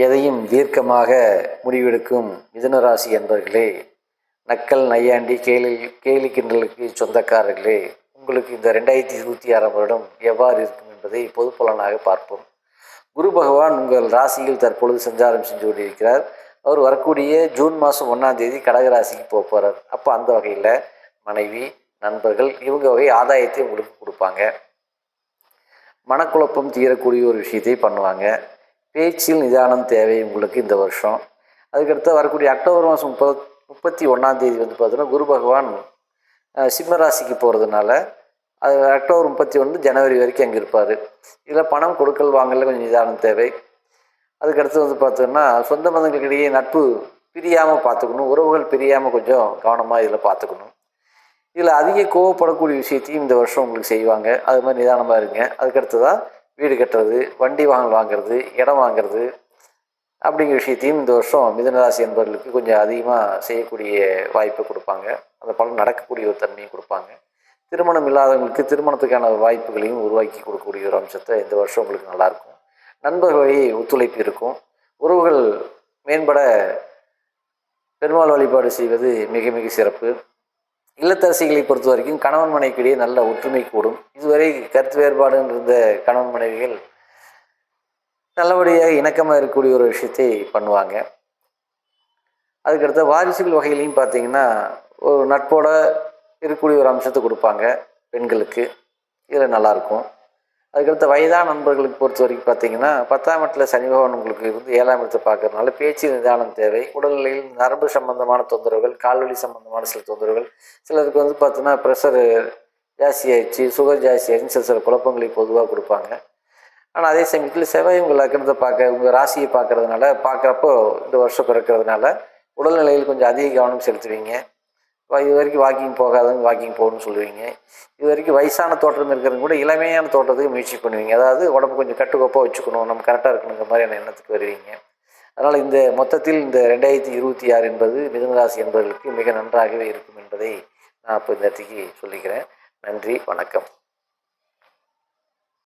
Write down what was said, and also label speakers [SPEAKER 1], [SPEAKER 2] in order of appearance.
[SPEAKER 1] எதையும் தீர்க்கமாக முடிவெடுக்கும் மிதுனராசி என்பர்களே, நக்கல் நையாண்டி கேலி கிண்டலுக்கு சொந்தக்காரர்களே, உங்களுக்கு இந்த 2026 வருடம் எவ்வாறு இருக்கும் என்பதை பொது பலனாக பார்ப்போம். குரு பகவான் உங்கள் ராசியில் தற்பொழுது சஞ்சாரம் செஞ்சு கொண்டிருக்கிறார். அவர் வரக்கூடிய ஜூன் மாதம் 1ஆம் தேதி கடகராசிக்கு போக போகிறார். அப்போ அந்த வகையில் மனைவி, நண்பர்கள் இவங்க வகை ஆதாயத்தை உங்களுக்கு கொடுப்பாங்க. மனக்குழப்பம் தீரக்கூடிய ஒரு விஷயத்தை பண்ணுவாங்க. பேச்சில் நிதானம் தேவை உங்களுக்கு இந்த வருஷம். அதுக்கடுத்து வரக்கூடிய அக்டோபர் மாதம் 31ஆம் தேதி பார்த்தீங்கன்னா குரு பகவான் சிம்ம ராசிக்கு போகிறதுனால அது அக்டோபர் 31 ஜனவரி வரைக்கும் அங்கே இருப்பார். இதில் பணம் கொடுக்கல் வாங்கல கொஞ்சம் நிதானம் தேவை. அதுக்கடுத்து பார்த்தோன்னா சொந்த பந்தங்களுக்கிடையே நட்பு பிரியாமல் பார்த்துக்கணும். உறவுகள் பிரியாமல் கொஞ்சம் கவனமாக இதில் பார்த்துக்கணும். இதில் அதிக கோவப்படக்கூடிய விஷயத்தையும் இந்த வருஷம் உங்களுக்கு செய்வாங்க. அது மாதிரி நிதானமாக இருங்க. அதுக்கடுத்துதான் வீடு கட்டுறது, வண்டி வாங்குறது, இடம் வாங்குறது அப்படிங்கிற விஷயத்தையும் இந்த வருஷம் மிதுனராசி என்பவர்களுக்கு கொஞ்சம் அதிகமாக செய்யக்கூடிய வாய்ப்பை கொடுப்பாங்க. அந்த பலன் நடக்கக்கூடிய ஒரு தன்மையும் கொடுப்பாங்க. திருமணம் இல்லாதவங்களுக்கு திருமணத்துக்கான வாய்ப்புகளையும் உருவாக்கி கொடுக்கக்கூடிய ஒரு அம்சத்தை இந்த வருஷம் உங்களுக்கு நல்லாயிருக்கும். நண்பர்கள் வழி ஒத்துழைப்பு இருக்கும். உறவுகள் மேம்பட பெருமாள் வழிபாடு செய்வது மிக மிக சிறப்பு. இல்லத்தரசிகளை பொறுத்த வரைக்கும் கணவன் மனைவிக்கிடையே நல்ல ஒற்றுமை கூடும். இதுவரை கருத்து வேறுபாடு இருந்த கணவன் மனைவிகள் நல்லபடியாக இணக்கமாக இருக்கக்கூடிய ஒரு விஷயத்தை பண்ணுவாங்க. அதுக்கடுத்த வாரிசுகள் வகையிலையும் பார்த்தீங்கன்னா ஒரு நட்போட இருக்கக்கூடிய ஒரு அம்சத்தை கொடுப்பாங்க பெண்களுக்கு. இதில் நல்லாயிருக்கும். அதுக்கடுத்த வயதான நண்பர்களுக்கு பொறுத்த வரைக்கும் பார்த்தீங்கன்னா 10ஆம் இடத்துல சனி பகவான் உங்களுக்கு இருந்து 7ஆம் இடத்தை பார்க்கறதுனால பேச்சு நிதானம் தேவை. உடல்நிலையில் நரம்பு சம்பந்தமான தொந்தரவுகள், கால்வலி சம்பந்தமான சில தொந்தரவுகள், சிலருக்கு பார்த்தீங்கன்னா ப்ரெஷர் ஜாஸ்தி ஆயிடுச்சு, சுகர் ஜாஸ்தி ஆயிடுச்சு, சில குழப்பங்களை பொதுவாக கொடுப்பாங்க. ஆனால் அதே சமயத்தில் செவ்வாய் உங்கள் லக்னத்தை உங்கள் ராசியை பார்க்குறப்போ இந்த வருஷம் பிறக்கிறதுனால உடல்நிலையில் கொஞ்சம் அதிக கவனம் செலுத்துவீங்க. இது வரைக்கும் வாக்கிங் போகாதவங்க வாக்கிங் போகணும்னு சொல்லுவீங்க. இது வரைக்கும் வயசான தோற்றம் இருக்கிறவங்க கூட இளமையான தோற்றத்துக்கு முயற்சி பண்ணுவீங்க. அதாவது உடம்பு கொஞ்சம் கட்டுக்கோப்பாக வச்சுக்கணும், நம்ம கரெக்டாக இருக்கணுங்கிற மாதிரியான எண்ணத்துக்கு வருவீங்க. அதனால் இந்த மொத்தத்தில் இந்த 2026 என்பது மிதுனராசி என்பவர்களுக்கு மிக நன்றாகவே இருக்கும் என்பதை நான் இப்போ இந்த இடத்துக்கு சொல்லிக்கிறேன். நன்றி, வணக்கம்.